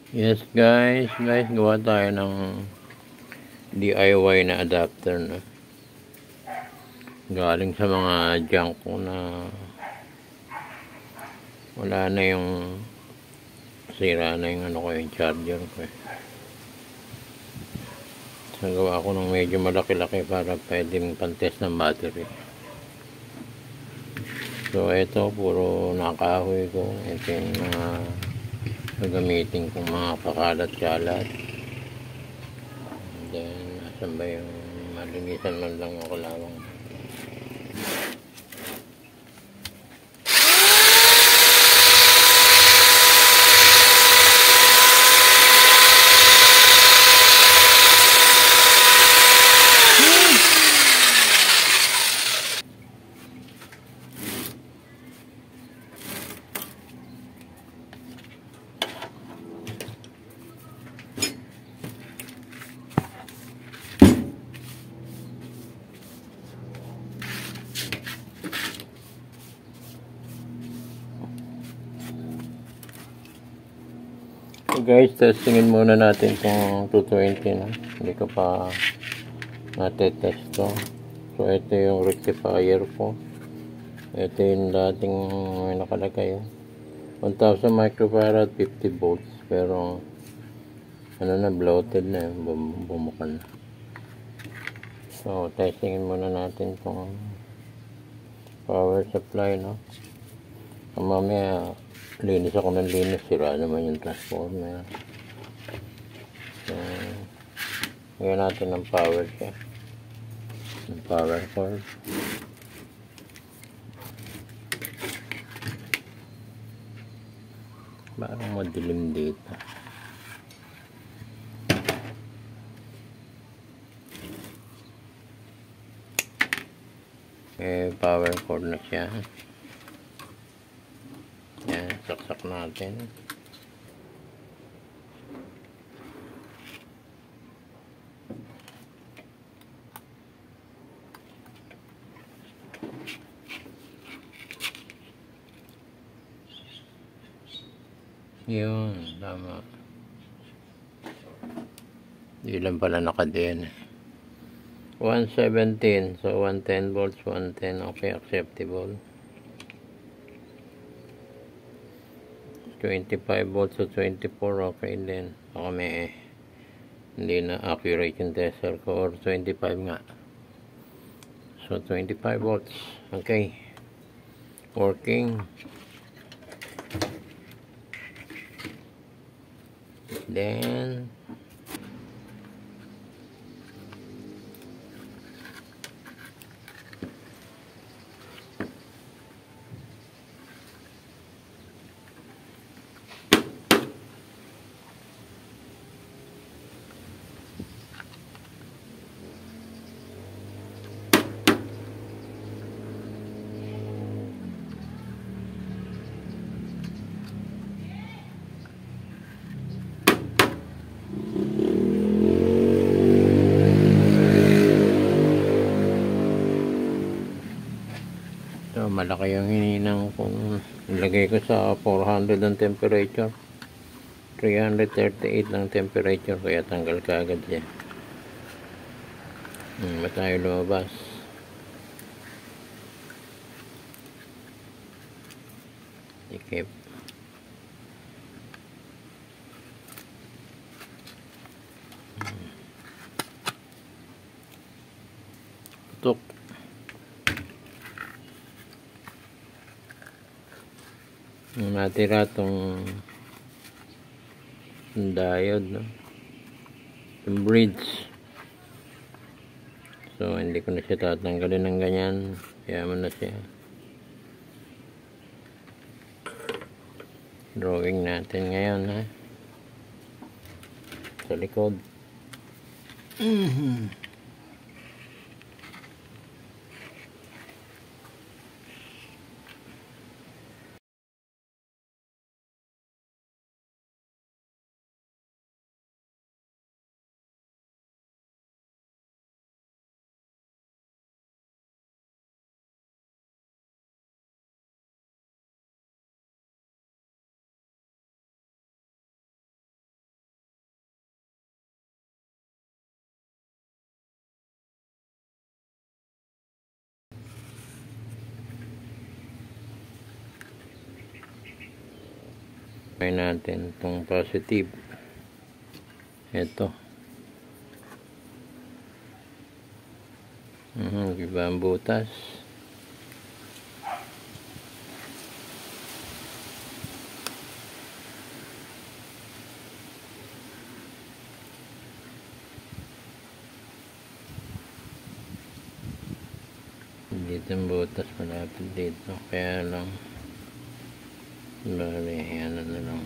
Yes guys, gawa tayo ng DIY na adapter na galing sa mga junk ko na wala na yung sira na yung yung charger ko so gawa ko ng medyo malaki-laki para pwedeng pantest ng battery. So ito puro nakahoy ko, ito yung mga gagamitin kong mga pakalat-kalat. Then asan ba yung malinisan man lang ako lawang. So guys, testingin muna natin kung 220 na. Hindi ko pa natetest to. So ito yung rectifier ko. Ito yung dating nakalagay 1000 microfarad 50 volts, pero ano na, bloated na, bumukan na. So testingin muna natin tong power supply, no? Mamaya linis ako ng linis, sira naman yung transformer. So ngayon natin ng power siya, ng power cord. Parang madilim dito. Power cord na siya. Yan, saksak natin. Yun, tama. Ilan pala nakadiyan. 117, so 110 volts, 110, okay, acceptable. 25 volts to 24, okay din. Baka may hindi na accurate yung tester ko, or 25 nga. So 25 volts, okay, working. Then so malaki yung hininang kung ilagay ko sa 400 ang temperature, 338 lang temperature, kaya tanggal ka agad yan. Ba tayo lumabas? Ikip. Putok. Natira tong diode, no? Yung bridge. So hindi ko na siya tatanggalin ng ganyan, kaya mo na siya. Drawing natin ngayon, ha, sa likod. May natin itong positive. Ito. Iba ang butas. Dito ang butas malapit dito. Kaya lang bali, yan na lang.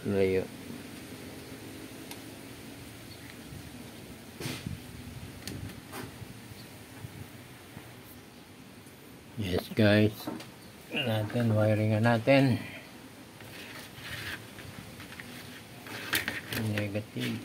Layo. Yes guys. Wiringan natin. Negative.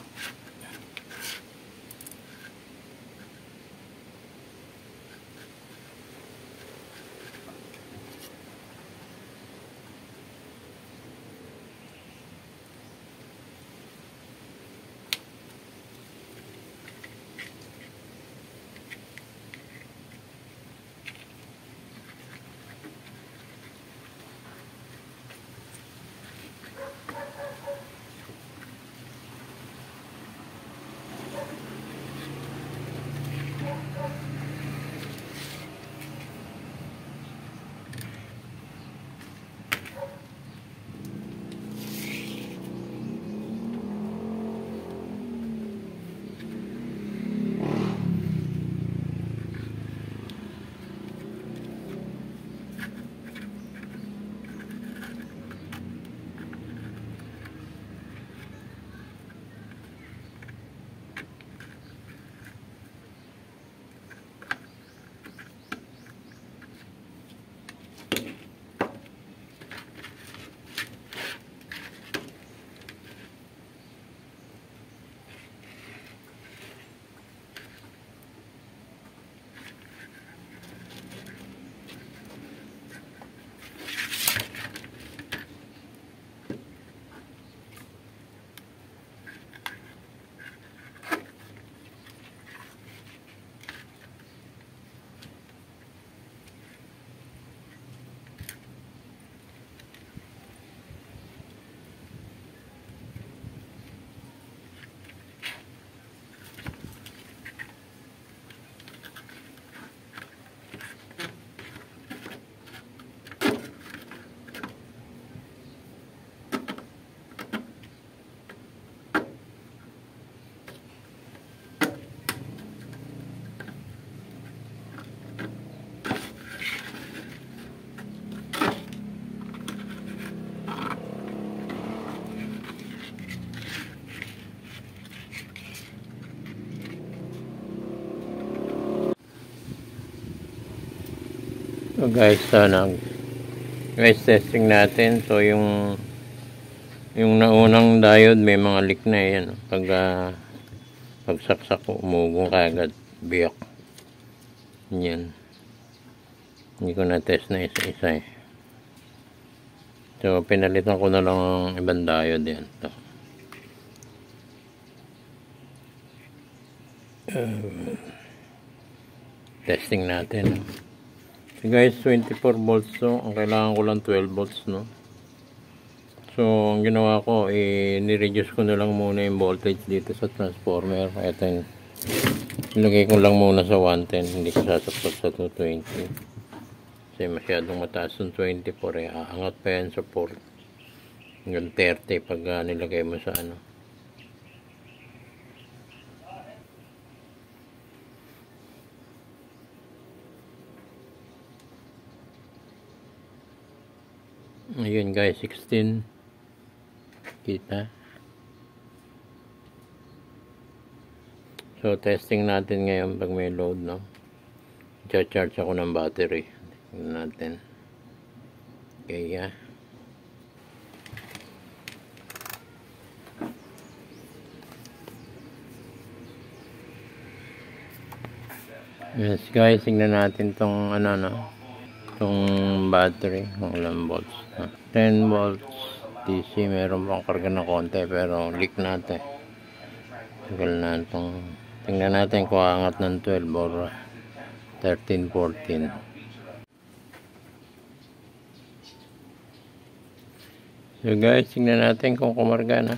So guys, testing natin. So yung naunang diode may mga leak na yan. Pagsaksak umugong kagad, biyak. Yan. Hindi ko na test na isa-isa eh. So pinalitan ko na lang ang ibang diode yan. So, testing natin. So guys, 24 volts to. Ang kailangan ko lang 12 volts, no? So, ang ginawa ko, ni-reduce ko na lang muna yung voltage dito sa transformer. Ito yung, ilagay ko lang muna sa 110. Hindi ko sasaksak sa 220. Kasi masyadong mataas yung 24 eh. Aangat pa yan sa 4. Hanggang 30 pag nilagay mo sa ano. Ayun guys, 16. Kita. So testing natin ngayon pag may load, no. I-charge ako ng battery. Tingnan natin. Okay, Yes guys, tingnan natin tong ano, no. Itong battery, kung ilang volts. 10 volts DC, meron pang karga na konti pero leak natin. Tagal na itong, tingnan natin kung aangat ng 12 or 13, 14. So guys, tingnan natin kung kumarga na.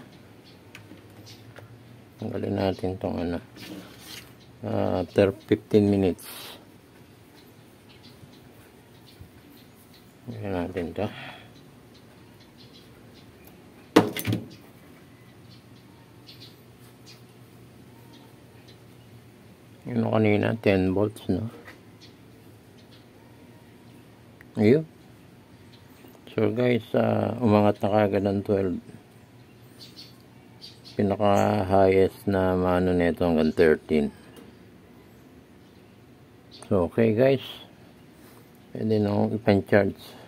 Tanggalin natin tong ano. After 15 minutes. Tingnan natin to. Yun kanina, 10 volts, no? Ayun. So guys, umangat na kagad ng 12. Pinaka highest na mano nito hanggang 13. So okay guys, pwede na akong ipan-charge.